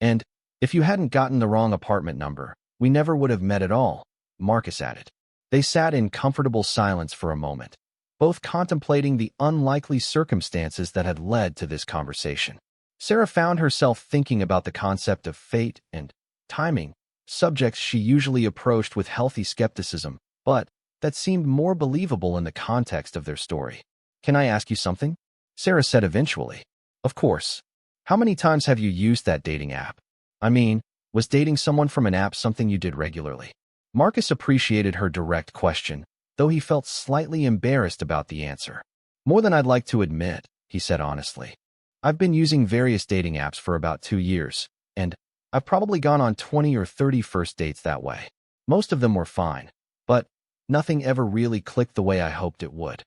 And if you hadn't gotten the wrong apartment number, we never would have met at all, Marcus added. They sat in comfortable silence for a moment, both contemplating the unlikely circumstances that had led to this conversation. Sarah found herself thinking about the concept of fate and timing, subjects she usually approached with healthy skepticism, but that seemed more believable in the context of their story. Can I ask you something? Sarah said eventually. Of course. How many times have you used that dating app? I mean, was dating someone from an app something you did regularly? Marcus appreciated her direct question, though he felt slightly embarrassed about the answer. More than I'd like to admit, he said honestly. I've been using various dating apps for about 2 years, and I've probably gone on 20 or 30 first dates that way. Most of them were fine, but nothing ever really clicked the way I hoped it would.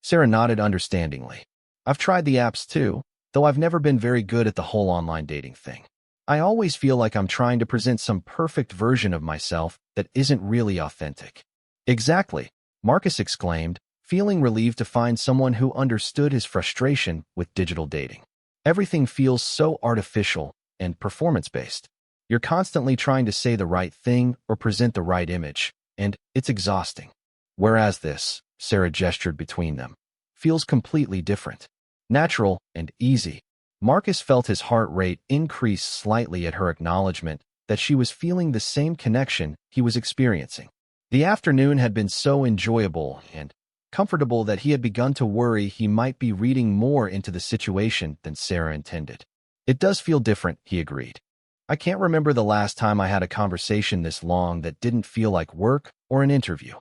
Sarah nodded understandingly. I've tried the apps too, though I've never been very good at the whole online dating thing. I always feel like I'm trying to present some perfect version of myself that isn't really authentic. Exactly, Marcus exclaimed, feeling relieved to find someone who understood his frustration with digital dating. Everything feels so artificial and performance-based. You're constantly trying to say the right thing or present the right image, and it's exhausting. Whereas this, Sarah gestured between them, feels completely different. Natural and easy. Marcus felt his heart rate increase slightly at her acknowledgement that she was feeling the same connection he was experiencing. The afternoon had been so enjoyable and comfortable that he had begun to worry he might be reading more into the situation than Sarah intended. It does feel different, he agreed. I can't remember the last time I had a conversation this long that didn't feel like work or an interview.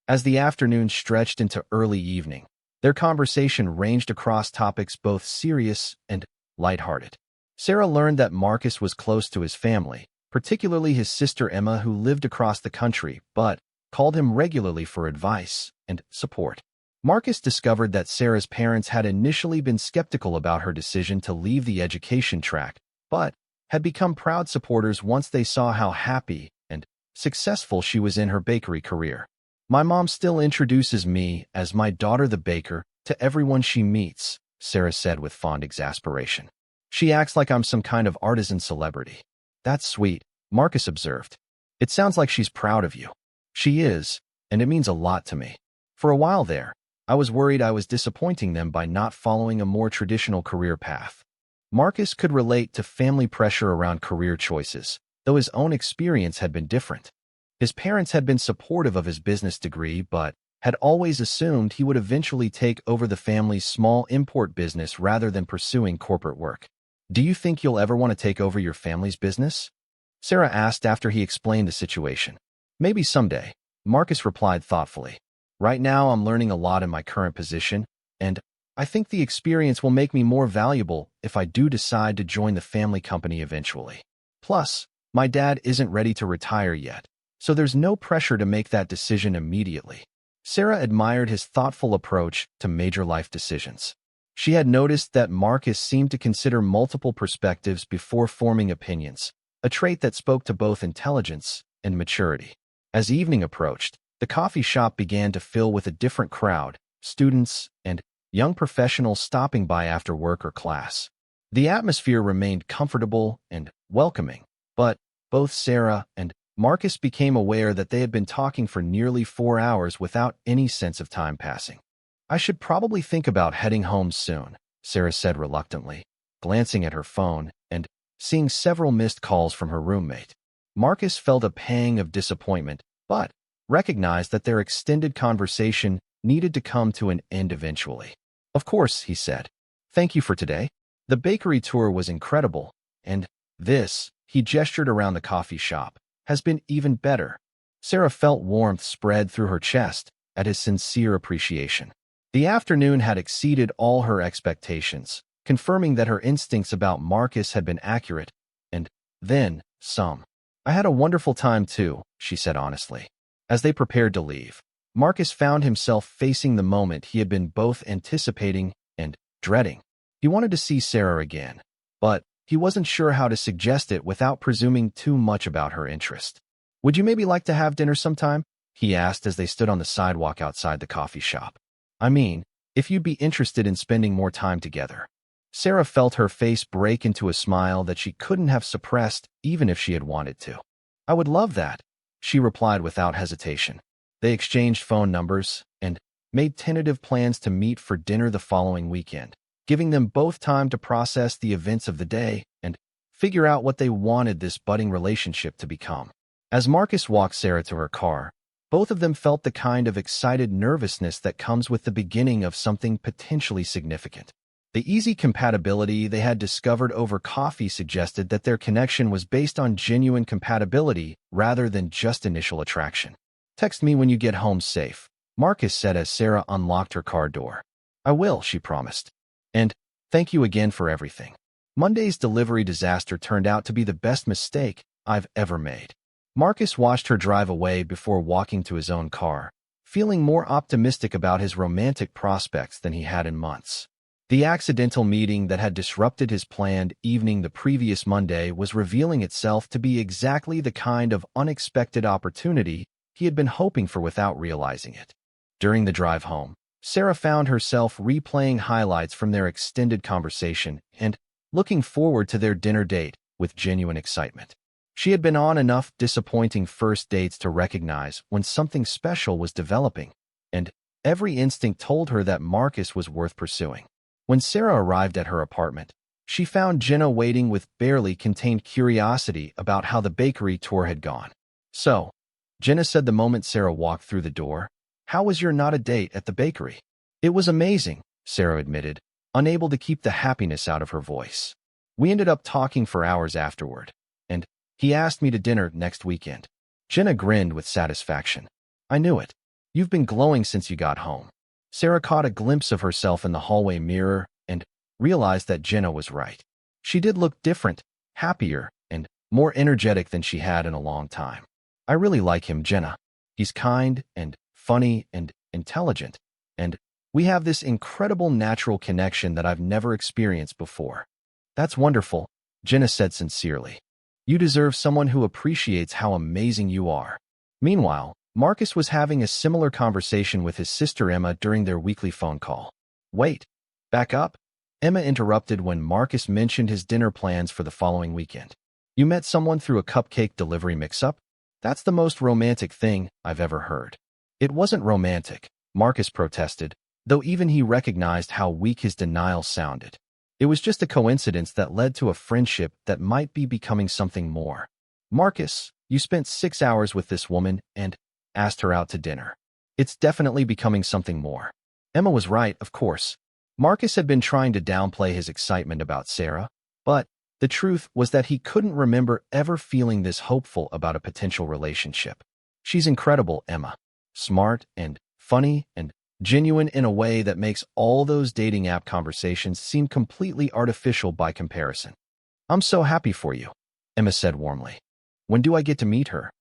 As the afternoon stretched into early evening, their conversation ranged across topics both serious and lighthearted. Sarah learned that Marcus was close to his family, particularly his sister Emma, who lived across the country, but called him regularly for advice and support. Marcus discovered that Sarah's parents had initially been skeptical about her decision to leave the education track, but had become proud supporters once they saw how happy and successful she was in her bakery career. My mom still introduces me as my daughter the baker to everyone she meets, Sarah said with fond exasperation. She acts like I'm some kind of artisan celebrity. That's sweet, Marcus observed. It sounds like she's proud of you. She is, and it means a lot to me. For a while there, I was worried I was disappointing them by not following a more traditional career path. Marcus could relate to family pressure around career choices, though his own experience had been different. His parents had been supportive of his business degree, but had always assumed he would eventually take over the family's small import business rather than pursuing corporate work. Do you think you'll ever want to take over your family's business? Sarah asked after he explained the situation. Maybe someday, Marcus replied thoughtfully. Right now, I'm learning a lot in my current position, and I think the experience will make me more valuable if I do decide to join the family company eventually. Plus, my dad isn't ready to retire yet, so there's no pressure to make that decision immediately. Sarah admired his thoughtful approach to major life decisions. She had noticed that Marcus seemed to consider multiple perspectives before forming opinions, a trait that spoke to both intelligence and maturity. As evening approached, the coffee shop began to fill with a different crowd, students and young professionals stopping by after work or class. The atmosphere remained comfortable and welcoming, but both Sarah and Marcus became aware that they had been talking for nearly 4 hours without any sense of time passing. I should probably think about heading home soon, Sarah said reluctantly, glancing at her phone and seeing several missed calls from her roommate. Marcus felt a pang of disappointment, but recognized that their extended conversation needed to come to an end eventually. Of course, he said. Thank you for today. The bakery tour was incredible, and this, he gestured around the coffee shop, has been even better. Sarah felt warmth spread through her chest at his sincere appreciation. The afternoon had exceeded all her expectations, confirming that her instincts about Marcus had been accurate, and then some. I had a wonderful time too, she said honestly. As they prepared to leave, Marcus found himself facing the moment he had been both anticipating and dreading. He wanted to see Sarah again, but he wasn't sure how to suggest it without presuming too much about her interest. Would you maybe like to have dinner sometime? He asked as they stood on the sidewalk outside the coffee shop. I mean, if you'd be interested in spending more time together. Sarah felt her face break into a smile that she couldn't have suppressed even if she had wanted to. I would love that, she replied without hesitation. They exchanged phone numbers and made tentative plans to meet for dinner the following weekend, giving them both time to process the events of the day and figure out what they wanted this budding relationship to become. As Marcus walked Sarah to her car, both of them felt the kind of excited nervousness that comes with the beginning of something potentially significant. The easy compatibility they had discovered over coffee suggested that their connection was based on genuine compatibility rather than just initial attraction. Text me when you get home safe, Marcus said as Sarah unlocked her car door. I will, she promised. And thank you again for everything. Monday's delivery disaster turned out to be the best mistake I've ever made. Marcus watched her drive away before walking to his own car, feeling more optimistic about his romantic prospects than he had in months. The accidental meeting that had disrupted his planned evening the previous Monday was revealing itself to be exactly the kind of unexpected opportunity he had been hoping for without realizing it. During the drive home, Sarah found herself replaying highlights from their extended conversation and looking forward to their dinner date with genuine excitement. She had been on enough disappointing first dates to recognize when something special was developing, and every instinct told her that Marcus was worth pursuing. When Sarah arrived at her apartment, she found Jenna waiting with barely contained curiosity about how the bakery tour had gone. So, Jenna said the moment Sarah walked through the door, how was your not a date at the bakery? It was amazing, Sarah admitted, unable to keep the happiness out of her voice. We ended up talking for hours afterward, and he asked me to dinner next weekend. Jenna grinned with satisfaction. I knew it. You've been glowing since you got home. Sarah caught a glimpse of herself in the hallway mirror and realized that Jenna was right. She did look different, happier, and more energetic than she had in a long time. I really like him, Jenna. He's kind and funny and intelligent, and we have this incredible natural connection that I've never experienced before. That's wonderful, Jenna said sincerely. You deserve someone who appreciates how amazing you are. Meanwhile, Marcus was having a similar conversation with his sister Emma during their weekly phone call. Wait, back up? Emma interrupted when Marcus mentioned his dinner plans for the following weekend. You met someone through a cupcake delivery mix-up? That's the most romantic thing I've ever heard. It wasn't romantic, Marcus protested, though even he recognized how weak his denial sounded. It was just a coincidence that led to a friendship that might be becoming something more. Marcus, you spent 6 hours with this woman and asked her out to dinner. It's definitely becoming something more. Emma was right, of course. Marcus had been trying to downplay his excitement about Sarah, but the truth was that he couldn't remember ever feeling this hopeful about a potential relationship. She's incredible, Emma. Smart and funny and genuine in a way that makes all those dating app conversations seem completely artificial by comparison. I'm so happy for you, Emma said warmly. When do I get to meet her?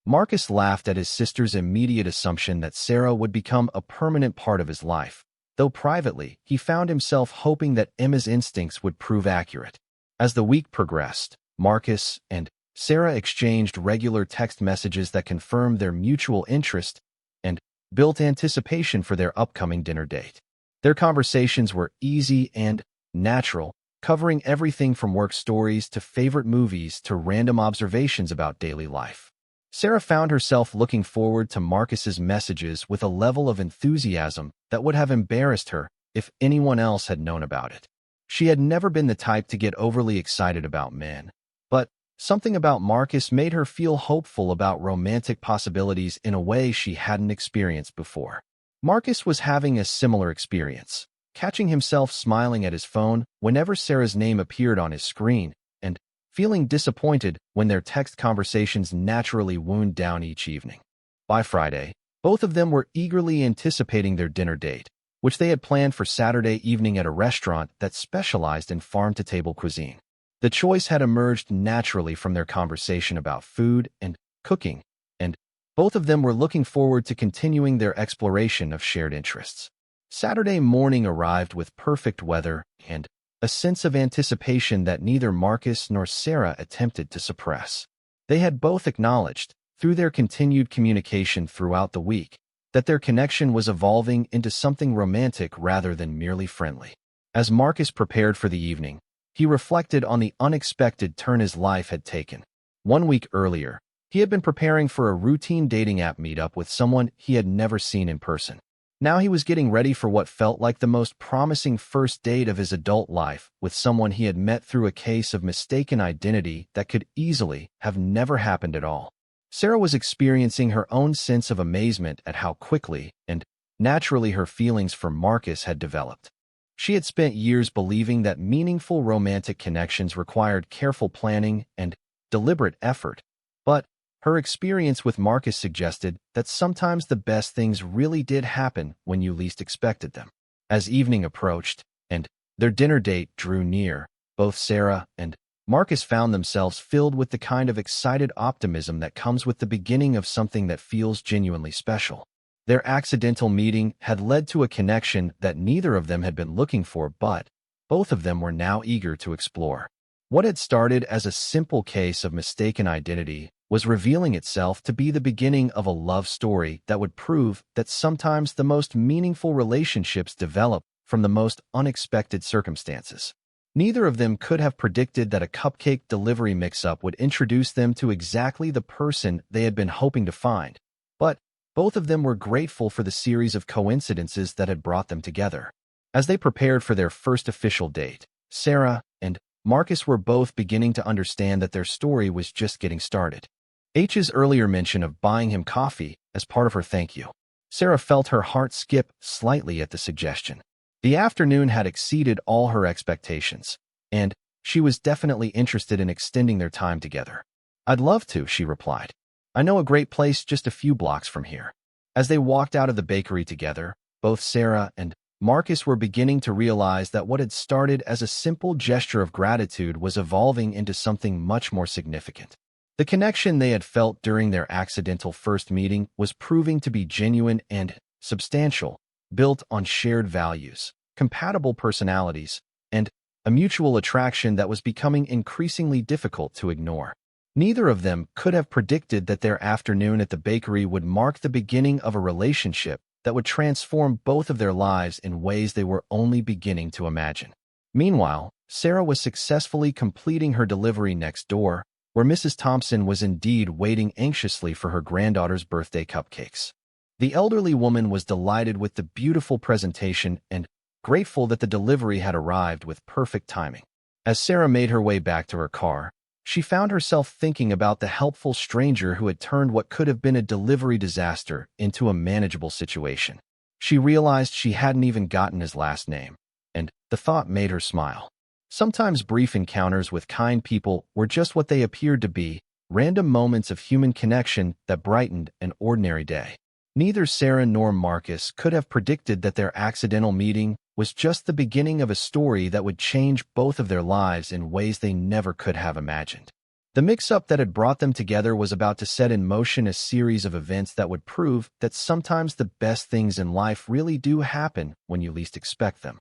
Marcus laughed at his sister's immediate assumption that Sarah would become a permanent part of his life, though privately, he found himself hoping that Emma's instincts would prove accurate. As the week progressed, Marcus and Sarah exchanged regular text messages that confirmed their mutual interest and built anticipation for their upcoming dinner date. Their conversations were easy and natural, covering everything from work stories to favorite movies to random observations about daily life. Sarah found herself looking forward to Marcus's messages with a level of enthusiasm that would have embarrassed her if anyone else had known about it. She had never been the type to get overly excited about men, but something about Marcus made her feel hopeful about romantic possibilities in a way she hadn't experienced before. Marcus was having a similar experience, catching himself smiling at his phone whenever Sarah's name appeared on his screen, and feeling disappointed when their text conversations naturally wound down each evening. By Friday, both of them were eagerly anticipating their dinner date, which they had planned for Saturday evening at a restaurant that specialized in farm-to-table cuisine. The choice had emerged naturally from their conversation about food and cooking, and both of them were looking forward to continuing their exploration of shared interests. Saturday morning arrived with perfect weather and a sense of anticipation that neither Marcus nor Sarah attempted to suppress. They had both acknowledged, through their continued communication throughout the week, that their connection was evolving into something romantic rather than merely friendly. As Marcus prepared for the evening, he reflected on the unexpected turn his life had taken. 1 week earlier, he had been preparing for a routine dating app meetup with someone he had never seen in person. Now he was getting ready for what felt like the most promising first date of his adult life with someone he had met through a case of mistaken identity that could easily have never happened at all. Sarah was experiencing her own sense of amazement at how quickly and naturally her feelings for Marcus had developed. She had spent years believing that meaningful romantic connections required careful planning and deliberate effort, but her experience with Marcus suggested that sometimes the best things really did happen when you least expected them. As evening approached and their dinner date drew near, both Sarah and Marcus found themselves filled with the kind of excited optimism that comes with the beginning of something that feels genuinely special. Their accidental meeting had led to a connection that neither of them had been looking for, but both of them were now eager to explore. What had started as a simple case of mistaken identity was revealing itself to be the beginning of a love story that would prove that sometimes the most meaningful relationships develop from the most unexpected circumstances. Neither of them could have predicted that a cupcake delivery mix-up would introduce them to exactly the person they had been hoping to find, but both of them were grateful for the series of coincidences that had brought them together. As they prepared for their first official date, Sarah and Marcus were both beginning to understand that their story was just getting started. H's earlier mention of buying him coffee as part of her thank you. Sarah felt her heart skip slightly at the suggestion. The afternoon had exceeded all her expectations, and she was definitely interested in extending their time together. I'd love to, she replied. I know a great place just a few blocks from here. As they walked out of the bakery together, both Sarah and Marcus were beginning to realize that what had started as a simple gesture of gratitude was evolving into something much more significant. The connection they had felt during their accidental first meeting was proving to be genuine and substantial, built on shared values, compatible personalities, and a mutual attraction that was becoming increasingly difficult to ignore. Neither of them could have predicted that their afternoon at the bakery would mark the beginning of a relationship that would transform both of their lives in ways they were only beginning to imagine. Meanwhile, Sarah was successfully completing her delivery next door, where Mrs. Thompson was indeed waiting anxiously for her granddaughter's birthday cupcakes. The elderly woman was delighted with the beautiful presentation and grateful that the delivery had arrived with perfect timing. As Sarah made her way back to her car, she found herself thinking about the helpful stranger who had turned what could have been a delivery disaster into a manageable situation. She realized she hadn't even gotten his last name, and the thought made her smile. Sometimes brief encounters with kind people were just what they appeared to be, random moments of human connection that brightened an ordinary day. Neither Sarah nor Marcus could have predicted that their accidental meeting was just the beginning of a story that would change both of their lives in ways they never could have imagined. The mix-up that had brought them together was about to set in motion a series of events that would prove that sometimes the best things in life really do happen when you least expect them.